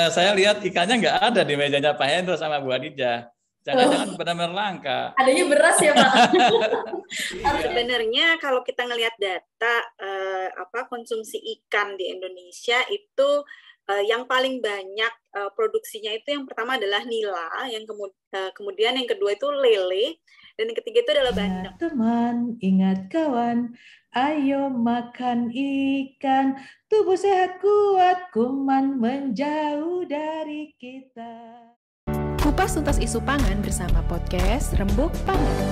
Saya lihat ikannya nggak ada di mejanya Pak Hendro sama Bu Adija. Jangan-jangan benar-benar langka. Adanya beras ya Pak? Sebenarnya kalau kita ngelihat data konsumsi ikan di Indonesia itu yang paling banyak produksinya itu yang pertama adalah nila, yang kemudian yang kedua itu lele, dan yang ketiga itu adalah bandeng. Ingat teman, ingat kawan, ayo makan ikan, tubuh sehat kuat, kuman menjauh dari kita. Kupas tuntas isu pangan bersama podcast Rembuk Pangan.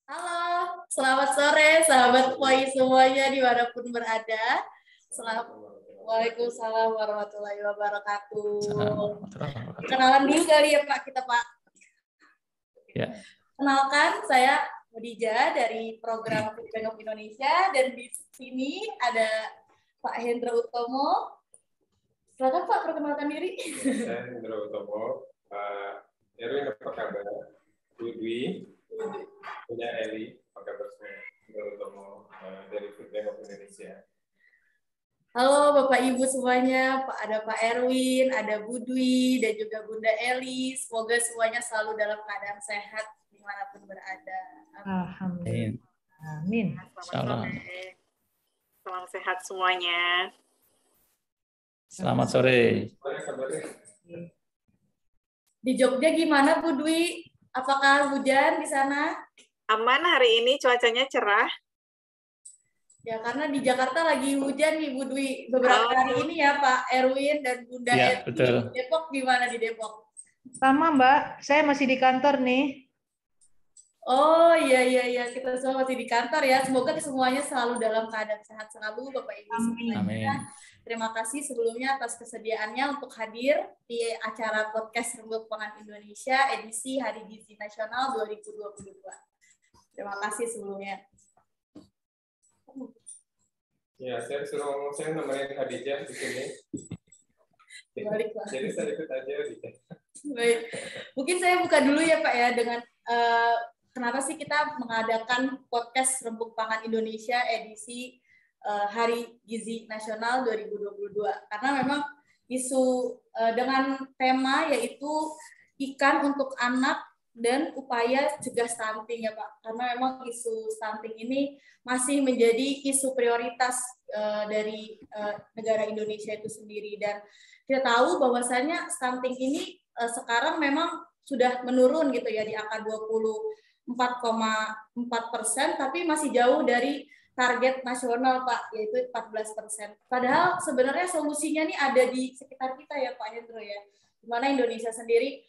Halo, selamat sore sahabat POI semuanya dimanapun berada. Waalaikumsalam warahmatullahi wabarakatuh. Kenalan dulu kali ya Pak kita Pak. Ya. Kenalkan, saya Adija dari program Food Bank of Indonesia, dan di sini ada Pak Hendro Utomo. Silakan Pak, perkenalkan diri. Saya Hendro Utomo. Pak Erwin, apa kabar? Bu Dwi, punya Eli, apa kabar semua? Hendro Utomo dari Food Bank of Indonesia. Halo Bapak Ibu semuanya, ada Pak Erwin, ada Bu Dwi, dan juga Bunda Eli. Semoga semuanya selalu dalam keadaan sehat dimanapun berada. Alhamdulillah. Amin. Salam sehat semuanya. Selamat sore. Di Jogja gimana Bu Dwi? Apakah hujan di sana? Aman, hari ini cuacanya cerah. Ya, karena di Jakarta lagi hujan nih Bu Dwi. Beberapa hari ini ya Pak Erwin dan Bunda Ya, Eli. betul. Depok gimana di Depok? Sama Mbak, saya masih di kantor nih. Oh iya, kita semua masih di kantor ya. Semoga semuanya selalu dalam keadaan sehat selalu Bapak Ibu semuanya. Amin. Terima kasih sebelumnya atas kesediaannya untuk hadir di acara podcast Rembuk Pangan Indonesia edisi Hari Gizi Nasional 2022. Terima kasih sebelumnya. Ya, saya suruh ngomong, saya nemenin Khadijah di sini. Balik, Pak. Jadi saya ikut aja. Baik, mungkin saya buka dulu ya Pak ya dengan kenapa sih kita mengadakan podcast Rembuk Pangan Indonesia edisi Hari Gizi Nasional 2022. Karena memang isu dengan tema yaitu ikan untuk anak dan upaya cegah stunting ya Pak. Karena memang isu stunting ini masih menjadi isu prioritas dari negara Indonesia itu sendiri. Dan kita tahu bahwasannya stunting ini sekarang memang sudah menurun gitu ya di angka 24,4%, tapi masih jauh dari target nasional Pak, yaitu 14%. Padahal sebenarnya solusinya nih ada di sekitar kita ya Pak Hendro ya, di mana Indonesia sendiri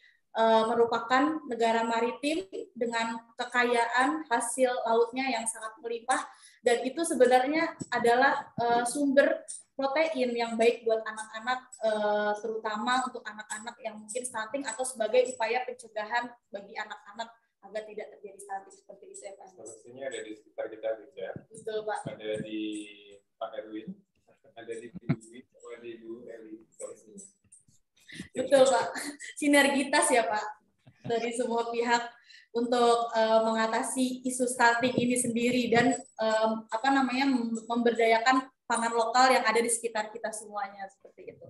merupakan negara maritim dengan kekayaan hasil lautnya yang sangat melimpah, dan itu sebenarnya adalah sumber protein yang baik buat anak-anak, terutama untuk anak-anak yang mungkin stunting atau sebagai upaya pencegahan bagi anak-anak agar tidak terjadi stunting seperti itu ya Pak. Solusinya ada di sekitar kita juga. Betul Pak. Ada di Pak Erwin, ada di Bu Dwi, ada di Bu Eli. Betul Pak, sinergitas ya Pak dari semua pihak untuk mengatasi isu stunting ini sendiri dan memberdayakan pangan lokal yang ada di sekitar kita semuanya seperti itu.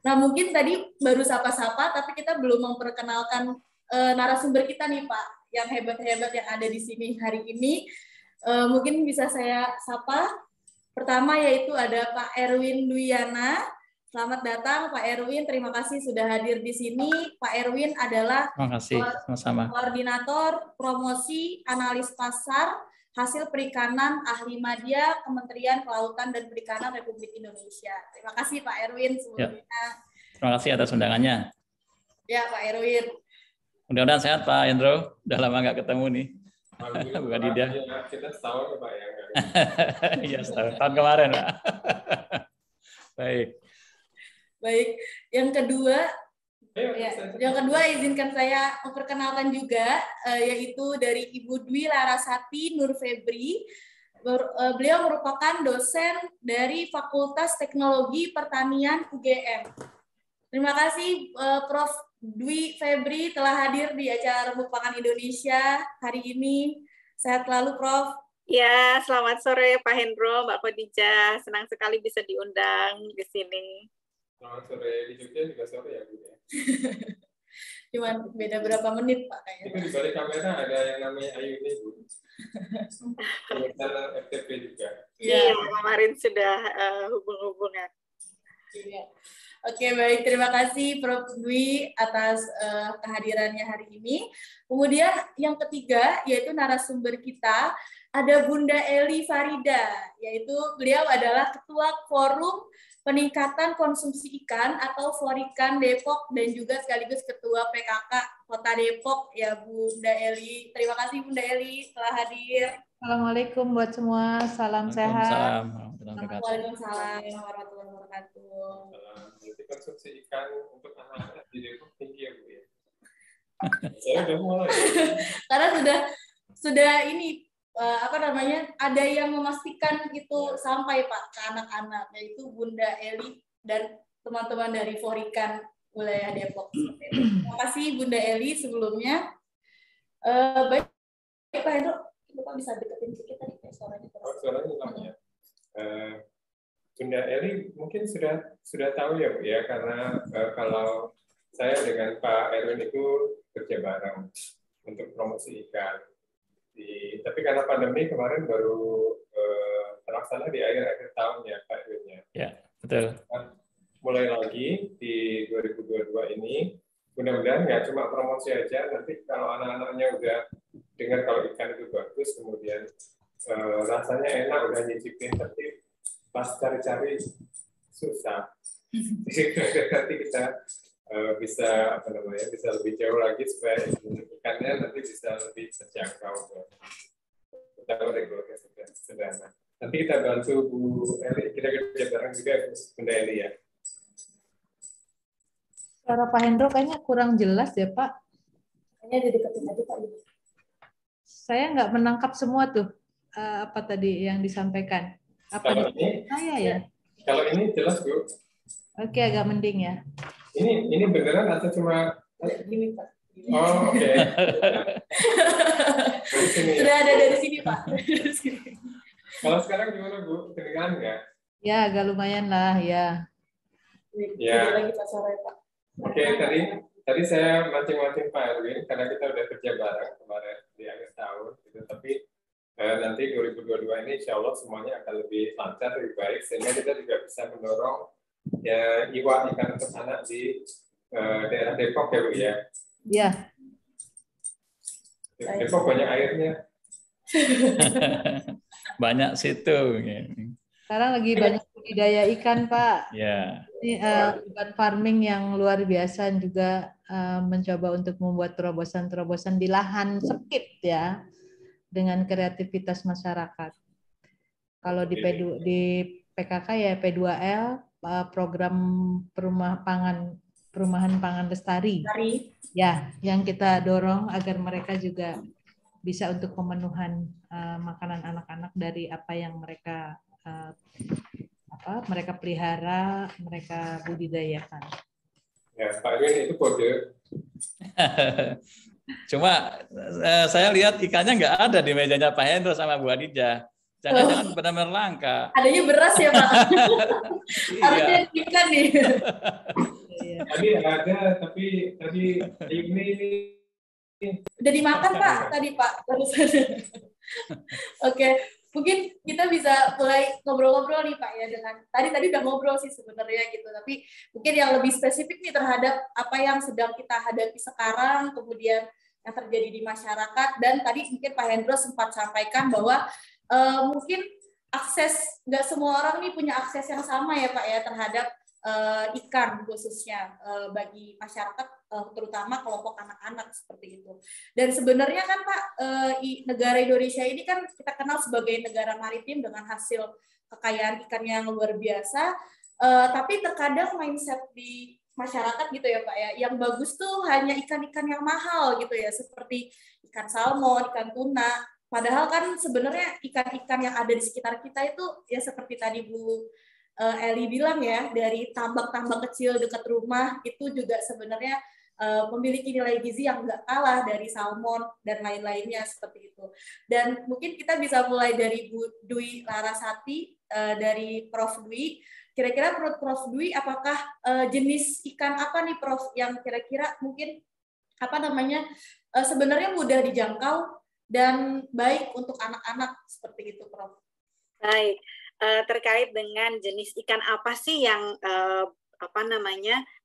Nah mungkin tadi baru sapa-sapa, tapi kita belum memperkenalkan narasumber kita nih Pak, yang hebat-hebat yang ada di sini hari ini. Mungkin bisa saya sapa. Pertama yaitu ada Pak Erwin Dwiana. Selamat datang Pak Erwin, terima kasih sudah hadir di sini. Pak Erwin adalah Koordinator Promosi Analis Pasar Hasil Perikanan Ahli Madya Kementerian Kelautan dan Perikanan Republik Indonesia. Terima kasih Pak Erwin sebelumnya. Ya. Terima kasih atas undangannya. Ya Pak Erwin. Mudah-mudahan sehat Pak Hendro, udah lama nggak ketemu nih. Bukan Dida. Kita setahun Pak ya. Iya setahun, tahun kemarin Pak. Baik, yang kedua izinkan saya memperkenalkan juga yaitu dari Ibu Dwi Larasati Nur Febri. Beliau merupakan dosen dari Fakultas Teknologi Pertanian UGM. Terima kasih Prof. Dwi Febri telah hadir di acara Rembuk Pangan Indonesia hari ini. Sehat selalu Prof. Ya, selamat sore Pak Hendro, Mbak Khadijah. Senang sekali bisa diundang di sini. Selamat sore, di Jogja juga sore ya Bu ya? Cuman beda berapa menit Pak kayaknya. Itu di balik kamera ada yang namanya Ayu ini Bu. Channel FTP juga. Iya, kemarin sudah hubung-hubungan. Iya. Oke, baik. Terima kasih Prof. Dwi atas kehadirannya hari ini. Kemudian yang ketiga, yaitu narasumber kita, ada Bunda Eli Farida, yaitu beliau adalah Ketua Forum Peningkatan Konsumsi Ikan atau Forikan Depok dan juga sekaligus Ketua PKK Kota Depok, ya Bunda Eli. Terima kasih Bunda Eli telah hadir. Assalamualaikum buat semua, salam sehat. Waalaikumsalam warahmatullahi wabarakatuh. Jadi konsumsi ikan untuk anak-anak di Depok tinggi ya Bu ya? Saya udah mulai. Karena sudah ini ada yang memastikan itu sampai Pak ke anak-anak, yaitu Bunda Eli dan teman-teman dari Forikan wilayah Depok. Terima kasih Bunda Eli sebelumnya. Baik Pak Hendro, Bapak bisa deketin sedikit tadi suaranya. Suaranya hilang ya. Bunda Eli mungkin sudah tahu ya Bu ya, karena kalau saya dengan Pak Erwin itu kerja bareng untuk promosi ikan. Tapi karena pandemi kemarin baru terlaksana di akhir-akhir tahun ya Pak Erwin ya. Ya, betul. Mulai lagi di 2022 ini, mudah-mudahan nggak cuma promosi aja, nanti kalau anak-anaknya udah dengar kalau ikan itu bagus, kemudian rasanya enak, udah nyicipin, tapi pas cari-cari susah. Nanti kita bisa bisa lebih jauh lagi supaya ikannya nanti bisa lebih terjangkau. Kita regulasi sederhana. Nanti kita bantu Bu Eli, kita kerja bareng juga Bunda Eli ya. Suara Pak Hendro kayaknya kurang jelas ya Pak. Kayaknya dideketin aja Pak. Saya nggak menangkap semua tuh apa tadi yang disampaikan. Apa Kalau ini, saya ya? Kalau ini jelas Bu. Oke, agak mending ya. Ini beneran atau cuma? Gini Pak. Oh, oke. Sudah ada dari sini Pak. Kalau sekarang gimana Bu? Kedengaran nggak? Ya, agak lumayan lah ya. Ya. Lagi Pak sore Pak. Oke, tadi saya mancing-mancing Pak Erwin karena kita udah kerja bareng kemarin di akhir tahun, gitu. Tapi nanti 2022 ini Insya Allah semuanya akan lebih lancar, lebih baik, sehingga kita juga bisa mendorong ya iwa ikan untuk anak di daerah Depok ya Bu ya. Iya. Depok banyak airnya. Banyak situ. Sekarang lagi banyak budidaya ikan Pak. Ya. Ini urban farming yang luar biasa juga mencoba untuk membuat terobosan-terobosan di lahan sempit ya, dengan kreativitas masyarakat. Kalau di PKK ya P2L, program perumahan pangan lestari. Ya, yang kita dorong agar mereka juga bisa untuk pemenuhan makanan anak-anak dari apa yang mereka mereka pelihara, mereka budidayakan. Ya, Pak Erwin itu kode. Cuma saya lihat ikannya nggak ada di mejanya Pak Hendro sama Bu Khadijah. Jangan-jangan benar-benar langka. Adanya beras ya Pak. Harusnya ikan nih. Tadi ada, tapi tadi ini udah dimakan Pak tadi Pak. Oke. Mungkin kita bisa mulai ngobrol-ngobrol nih Pak ya dengan tadi udah ngobrol sih sebenarnya gitu, tapi mungkin yang lebih spesifik nih terhadap apa yang sedang kita hadapi sekarang, kemudian yang terjadi di masyarakat, dan tadi mungkin Pak Hendro sempat sampaikan bahwa mungkin akses, nggak semua orang nih punya akses yang sama ya Pak ya terhadap ikan khususnya bagi masyarakat, terutama kelompok anak-anak seperti itu. Dan sebenarnya kan Pak, negara Indonesia ini kan kita kenal sebagai negara maritim dengan hasil kekayaan ikan yang luar biasa, tapi terkadang mindset di masyarakat gitu ya Pak ya, yang bagus tuh hanya ikan-ikan yang mahal gitu ya, seperti ikan salmon, ikan tuna. Padahal kan sebenarnya ikan-ikan yang ada di sekitar kita itu ya seperti tadi Bu Eli bilang ya, dari tambak-tambak kecil dekat rumah itu juga sebenarnya memiliki nilai gizi yang nggak kalah dari salmon dan lain-lainnya seperti itu. Dan mungkin kita bisa mulai dari Bu Dwi Larasati, dari Prof. Dwi. Kira-kira menurut Prof. Dwi, apakah jenis ikan apa nih Prof yang kira-kira mungkin sebenarnya mudah dijangkau dan baik untuk anak-anak seperti itu, Prof? Baik, terkait dengan jenis ikan apa sih yang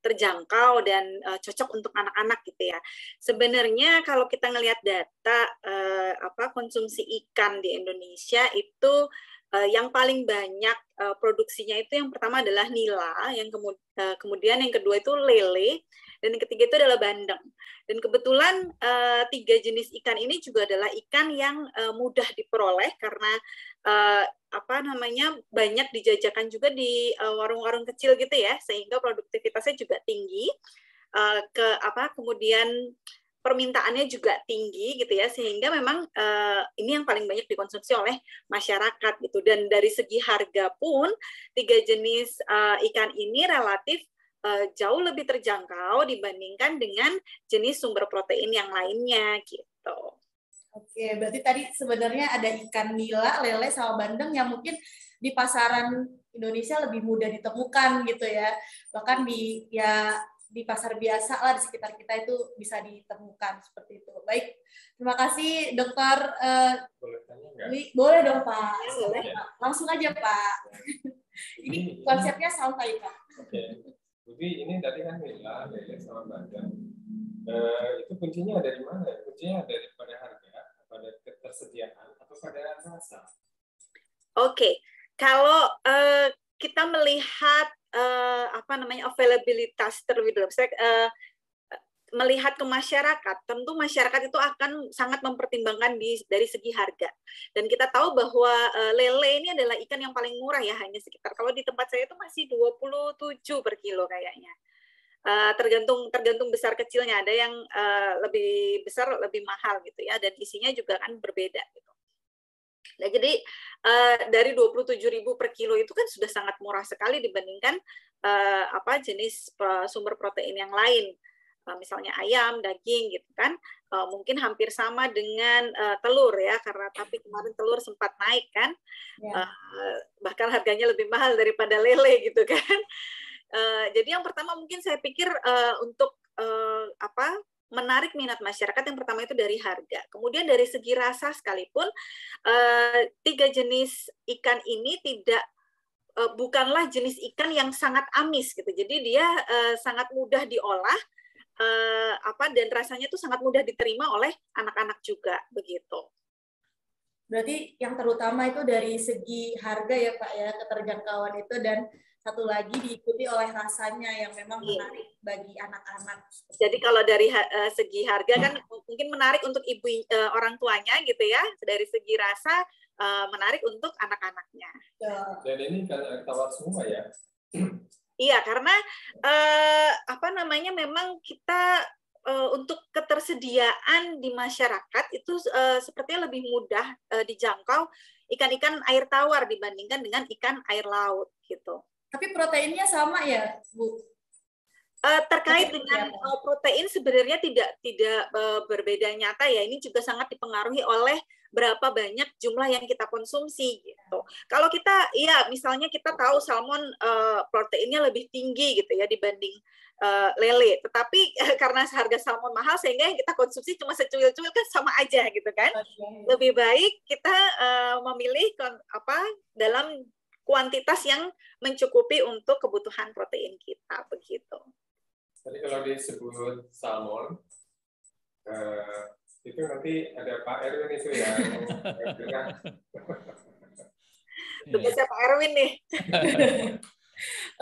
terjangkau dan cocok untuk anak-anak gitu ya. Sebenarnya kalau kita ngelihat data konsumsi ikan di Indonesia itu yang paling banyak produksinya itu yang pertama adalah nila, yang kemudian yang kedua itu lele, dan yang ketiga itu adalah bandeng. Dan kebetulan 3 jenis ikan ini juga adalah ikan yang mudah diperoleh karena banyak dijajakan juga di warung-warung kecil gitu ya, sehingga produktivitasnya juga tinggi. Kemudian permintaannya juga tinggi gitu ya, sehingga memang ini yang paling banyak dikonsumsi oleh masyarakat gitu. Dan dari segi harga pun 3 jenis ikan ini relatif jauh lebih terjangkau dibandingkan dengan jenis sumber protein yang lainnya gitu. Oke, berarti tadi sebenarnya ada ikan nila, lele, sama bandeng yang mungkin di pasaran Indonesia lebih mudah ditemukan gitu ya. Bahkan di pasar biasa lah di sekitar kita itu bisa ditemukan seperti itu. Baik, terima kasih Dokter. Boleh dong Pak. Langsung aja Pak. Ini konsepnya santai Pak. Oke. Jadi ini tadi kan nila, lele, sama bandeng. Itu kuncinya dari mana? Kuncinya pada harga, pada ketersediaan, atau pada rasa? Oke, kalau kita melihat availabilitas terlebih dahulu, melihat ke masyarakat, tentu masyarakat itu akan sangat mempertimbangkan dari segi harga. Dan kita tahu bahwa lele ini adalah ikan yang paling murah ya, hanya sekitar, kalau di tempat saya itu masih 27 per kilo kayaknya. Tergantung besar kecilnya, ada yang lebih besar lebih mahal gitu ya, dan isinya juga kan berbeda gitu. Nah, jadi dari 27.000 per kilo itu kan sudah sangat murah sekali dibandingkan jenis sumber protein yang lain, misalnya ayam, daging gitu kan, mungkin hampir sama dengan telur ya, karena tapi kemarin telur sempat naik kan, bahkan harganya lebih mahal daripada lele gitu kan. Jadi yang pertama mungkin saya pikir untuk menarik minat masyarakat, yang pertama itu dari harga. Kemudian dari segi rasa sekalipun 3 jenis ikan ini bukanlah jenis ikan yang sangat amis gitu. Jadi dia sangat mudah diolah dan rasanya itu sangat mudah diterima oleh anak-anak juga begitu. Berarti yang terutama itu dari segi harga ya Pak ya, keterjangkauan itu, dan satu lagi diikuti oleh rasanya yang memang menarik bagi anak-anak. Jadi kalau dari segi harga kan mungkin menarik untuk orang tuanya gitu ya, dari segi rasa menarik untuk anak-anaknya. Dan ini kan tawar semua ya. Iya, karena memang kita untuk ketersediaan di masyarakat itu sepertinya lebih mudah dijangkau ikan-ikan air tawar dibandingkan dengan ikan air laut gitu. Tapi proteinnya sama ya, Bu? Terkait dengan protein sebenarnya tidak berbeda nyata ya. Ini juga sangat dipengaruhi oleh berapa banyak jumlah yang kita konsumsi gitu. Kalau kita misalnya kita tahu salmon proteinnya lebih tinggi gitu ya dibanding lele, tetapi karena harga salmon mahal sehingga yang kita konsumsi cuma secuil-cuil kan sama aja gitu kan. Lebih baik kita memilih dalam kuantitas yang mencukupi untuk kebutuhan protein kita begitu. Tadi kalau disebut salmon, itu nanti ada Pak Erwin itu ya. Tugasnya Pak Erwin nih.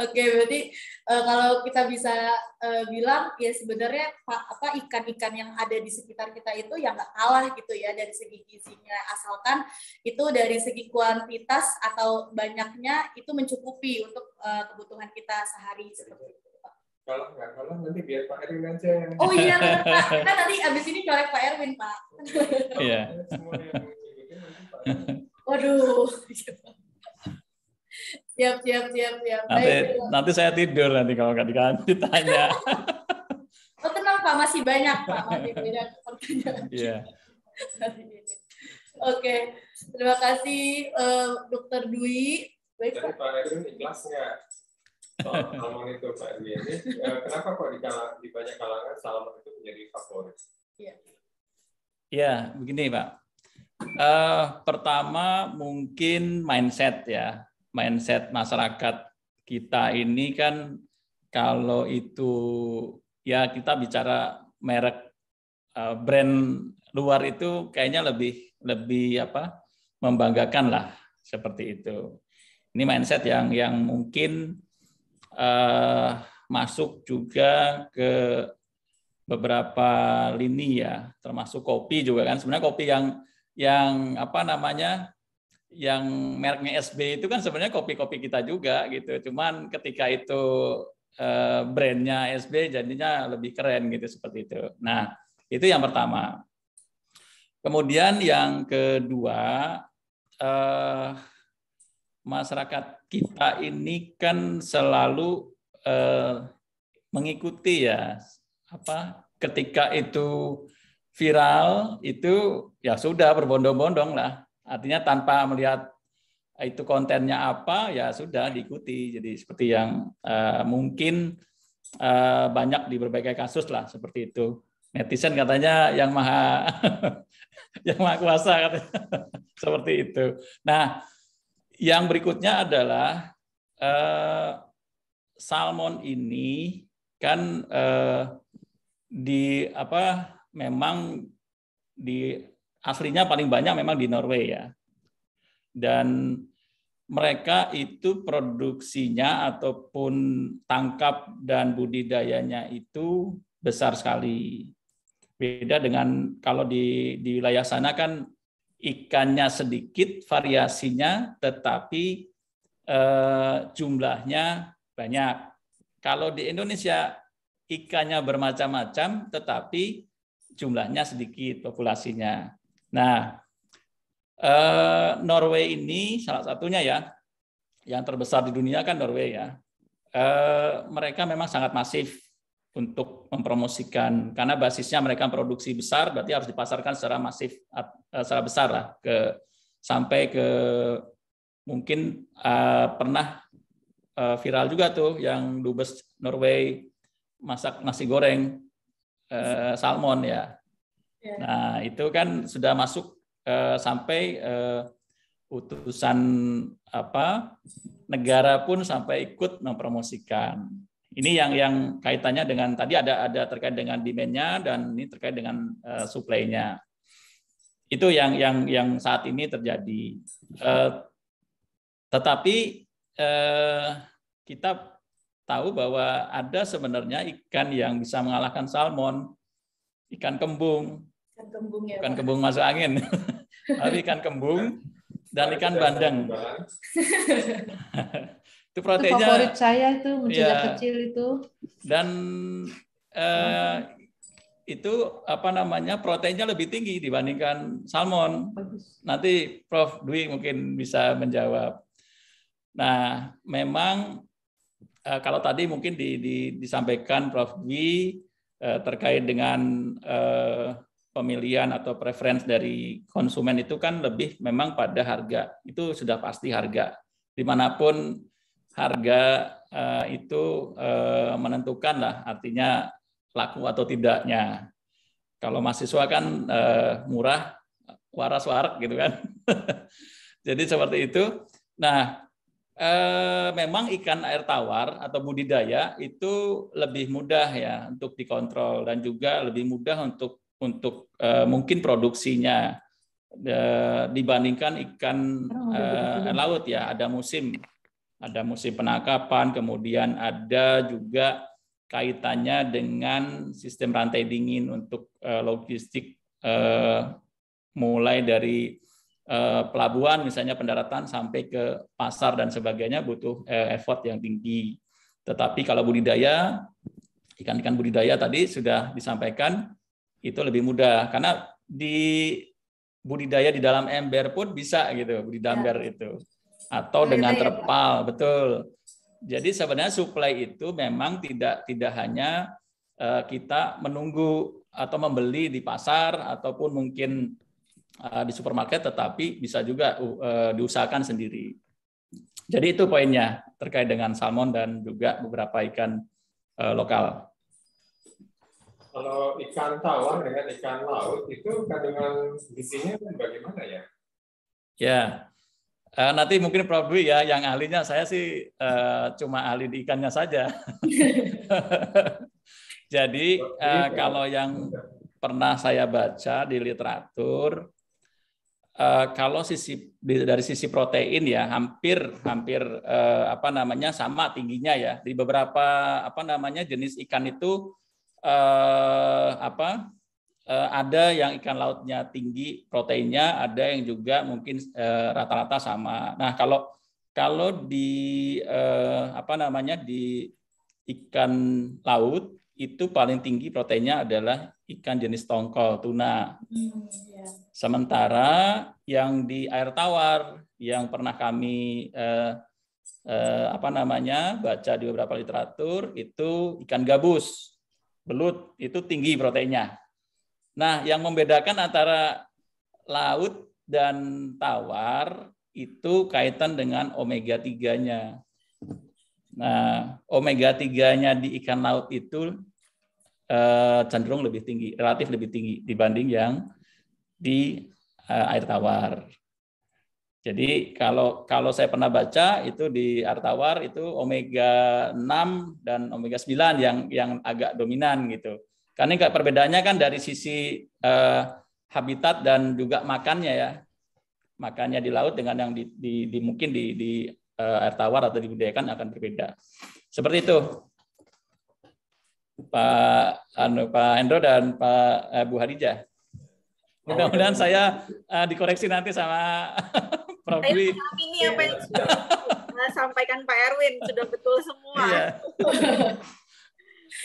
Oke, berarti kalau kita bisa bilang ya sebenarnya ikan-ikan yang ada di sekitar kita itu yang nggak kalah gitu ya dari segi gizinya, asalkan itu dari segi kuantitas atau banyaknya itu mencukupi untuk kebutuhan kita sehari seperti itu. Kalau nggak kalah nanti biar Pak Erwin aja. Oh iya Pak, kita nanti abis ini colek Pak Erwin Pak. Iya. Waduh. Siap. Nanti saya tidur nanti kalau nggak ditanya. Oh tenang Pak, masih banyak Pak, masih banyak pertanyaan. Iya. Oke, terima kasih Dr. Dwi. Baik Jadi Pak. Pak Erwin ikhlas nggak soal salmon itu Pak Erwin? Ini kenapa kok di banyak kalangan salmon itu menjadi favorit? Ya, begini Pak. Pertama mungkin mindset ya, mindset masyarakat kita ini kan kalau itu ya kita bicara merek brand luar itu kayaknya lebih apa membanggakan lah seperti itu. Ini mindset yang mungkin masuk juga ke beberapa lini ya, termasuk kopi juga kan. Sebenarnya kopi yang apa namanya, yang mereknya SB itu kan sebenarnya kopi-kopi kita juga gitu. Cuman ketika itu brandnya SB jadinya lebih keren gitu seperti itu. Nah, itu yang pertama. Kemudian yang kedua, masyarakat kita ini kan selalu mengikuti ya apa ketika itu viral itu ya sudah berbondong-bondong lah. Artinya tanpa melihat itu kontennya apa ya sudah diikuti. Jadi seperti yang mungkin banyak di berbagai kasus lah seperti itu. Netizen katanya yang maha yang maha kuasa katanya. Seperti itu. Nah, yang berikutnya adalah salmon ini kan memang di aslinya paling banyak memang di Norway ya. Dan mereka itu produksinya ataupun tangkap dan budidayanya itu besar sekali. Beda dengan kalau di wilayah sana kan ikannya sedikit, variasinya, tetapi jumlahnya banyak. Kalau di Indonesia ikannya bermacam-macam, tetapi jumlahnya sedikit populasinya. Nah, Norway ini salah satunya ya, yang terbesar di dunia kan Norway ya. Mereka memang sangat masif untuk mempromosikan, karena basisnya mereka produksi besar, berarti harus dipasarkan secara masif, secara besar lah, sampai ke mungkin pernah viral juga tuh yang dubes Norway masak nasi goreng salmon ya. Nah itu kan sudah masuk sampai utusan negara pun sampai ikut mempromosikan. Ini yang kaitannya dengan tadi ada terkait dengan demand-nya dan ini terkait dengan supply-nya. Itu yang saat ini terjadi. Tetapi kita tahu bahwa ada sebenarnya ikan yang bisa mengalahkan salmon, ikan kembung. Ikan kembung ya. Ikan kembung masuk angin. Tapi ikan kembung dan ikan bandeng. Itu proteinnya itu favorit saya itu sejak kecil itu. Dan itu proteinnya lebih tinggi dibandingkan salmon. Bagus. Nanti Prof Dwi mungkin bisa menjawab. Nah, memang kalau tadi mungkin disampaikan Prof Dwi terkait dengan pemilihan atau preferensi dari konsumen itu kan lebih memang pada harga. Itu sudah pasti harga. Dimanapun harga itu menentukan lah, artinya laku atau tidaknya. Kalau mahasiswa kan murah, waras-warak gitu kan. Jadi seperti itu. Nah, memang ikan air tawar atau budidaya itu lebih mudah ya untuk dikontrol dan juga lebih mudah untuk mungkin produksinya dibandingkan ikan air laut ya. Ada musim penangkapan, kemudian ada juga kaitannya dengan sistem rantai dingin untuk logistik mulai dari pelabuhan misalnya pendaratan sampai ke pasar dan sebagainya butuh effort yang tinggi. Tetapi kalau budidaya, ikan-ikan budidaya tadi sudah disampaikan itu lebih mudah karena di budidaya di dalam ember pun bisa gitu, budidaya ember itu. Atau dengan terpal, betul. Jadi sebenarnya supply itu memang tidak hanya kita menunggu atau membeli di pasar ataupun mungkin di supermarket, tetapi bisa juga diusahakan sendiri. Jadi itu poinnya terkait dengan salmon dan juga beberapa ikan lokal. Kalau ikan tawar dengan ikan laut itu kandungan gizinya bagaimana ya? Ya, nanti mungkin Prof. Dwi ya yang ahlinya, saya sih cuma ahli di ikannya saja. Jadi kalau yang pernah saya baca di literatur, kalau dari sisi protein ya hampir sama tingginya ya. Di beberapa jenis ikan itu ada yang ikan lautnya tinggi proteinnya, ada yang juga mungkin rata-rata sama. Nah, kalau di di ikan laut itu paling tinggi proteinnya adalah ikan jenis tongkol, tuna. Sementara yang di air tawar yang pernah kami baca di beberapa literatur itu ikan gabus, belut, itu tinggi proteinnya. Nah, yang membedakan antara laut dan tawar itu kaitan dengan omega 3-nya. Nah, omega 3-nya di ikan laut itu cenderung lebih tinggi, relatif lebih tinggi dibanding yang di air tawar. Jadi kalau saya pernah baca itu di air tawar itu omega 6 dan omega 9 yang agak dominan gitu. Karena perbedaannya kan dari sisi habitat dan juga makannya ya. Makannya di laut dengan yang mungkin di air tawar atau dibudidayakan akan berbeda. Seperti itu. Pak Hendro dan Pak Bu Hadijah. Mudah-mudahan saya dikoreksi nanti sama Prof. Dwi. Ini apa yang sudah sampaikan Pak Erwin sudah betul semua.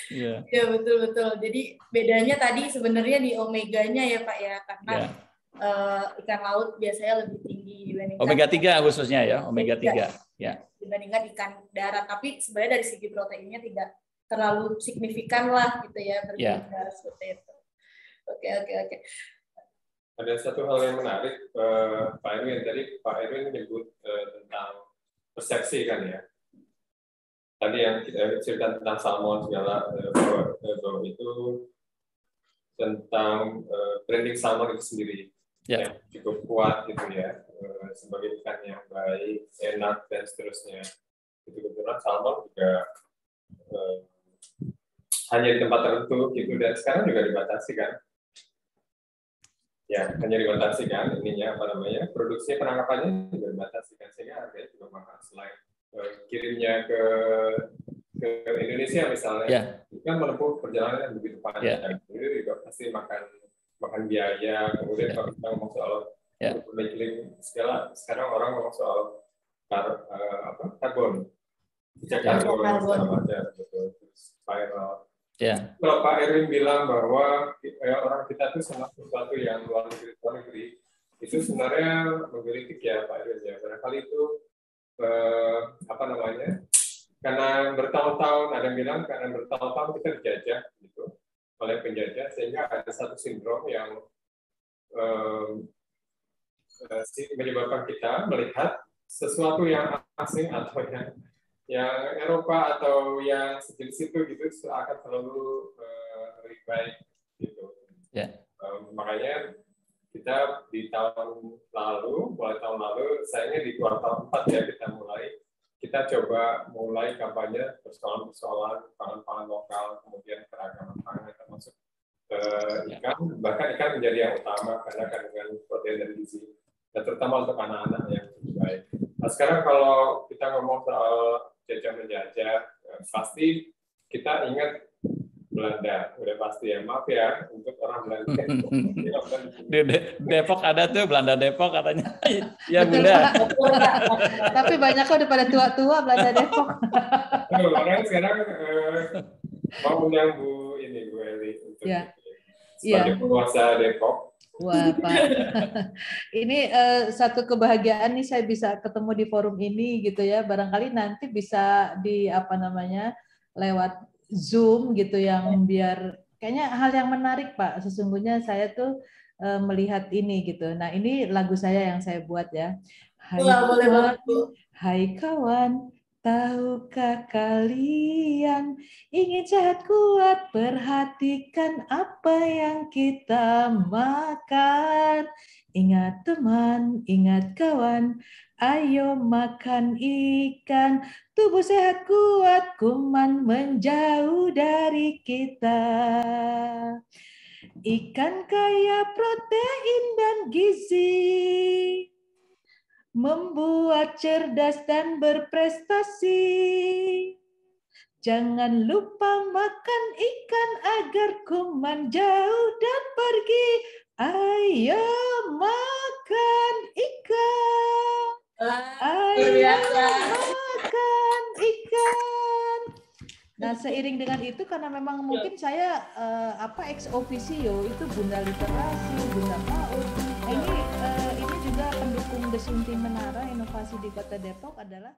Iya. Ya, betul. Jadi bedanya tadi sebenarnya di omeganya ya Pak ya, karena ikan laut biasanya lebih tinggi dibandingkan omega 3 khususnya ya, omega 3 ya. Dibandingkan ikan darat, tapi sebenarnya dari segi proteinnya tidak terlalu signifikan lah gitu ya, berbeda seperti itu. Oke. Ada satu hal yang menarik, Pak Erwin. Tadi Pak Erwin menyebut tentang persepsi kan ya. Tadi yang kita cerita tentang salmon segala bahwa itu tentang branding salmon itu sendiri yang cukup kuat gitu ya, sebagai ikan yang baik, enak dan seterusnya. Itu kebetulan salmon juga hanya di tempat tertentu gitu, dan sekarang juga dibatasi kan. Ya, hanya dibatasi kan produksinya, penangkapannya juga dibatasi kan, sehingga harganya juga mahal. Selain kirimnya ke Indonesia misalnya, kan menempuh perjalanan yang begitu panjang, itu juga pasti makan biaya. Kemudian kalau kita ngomong soal labeling segala, sekarang orang ngomong soal karbon, segala macam, spiral. Kalau Pak Erwin bilang bahwa orang kita itu sama sesuatu yang luar negeri, itu sebenarnya menggelitik ya Pak Erwin ya. Barangkali itu karena bertahun-tahun, ada yang bilang karena bertahun-tahun kita dijajah gitu oleh penjajah, sehingga ada satu sindrom yang menyebabkan kita melihat sesuatu yang asing atau yang Eropa atau yang sejenis itu gitu akan selalu lebih baik gitu. Makanya kita di mulai tahun lalu, sayangnya di kuartal 4 ya kita coba mulai kampanye persoalan pangan lokal, kemudian keragaman pangan termasuk ikan, bahkan ikan menjadi yang utama karena kandungan protein dan gizi, dan terutama untuk anak-anak yang lebih baik. Nah, sekarang kalau kita ngomong soal jajah-menjajah, pasti kita ingat Belanda, udah pasti ya, maaf ya untuk orang Belanda. Di Depok ada tuh Belanda Depok katanya. Ya Bunda. Tapi banyak kok udah pada tua-tua Belanda Depok. Orang sekarang mau undang Bu Eli untuk sebagai penguasa Depok. Wah, Pak. Ini satu kebahagiaan nih saya bisa ketemu di forum ini gitu ya. Barangkali nanti bisa lewat Zoom gitu yang biar kayaknya hal yang menarik Pak. Sesungguhnya saya tuh melihat ini gitu. Nah, ini lagu saya yang saya buat ya. Boleh banget, Bu. Hai kawan, tahukah kalian ingin sehat kuat, perhatikan apa yang kita makan. Ingat teman, ingat kawan, ayo makan ikan. Tubuh sehat kuat, kuman menjauh dari kita. Ikan kaya protein dan gizi, membuat cerdas dan berprestasi. Jangan lupa makan ikan agar kuman jauh dan pergi. Ayo makan ikan. Ayo makan ikan. Nah, seiring dengan itu karena memang mungkin saya ex officio itu Bunda Literasi, Bunda PAUD. Ini juga pendukung Desunti Menara Inovasi di Kota Depok adalah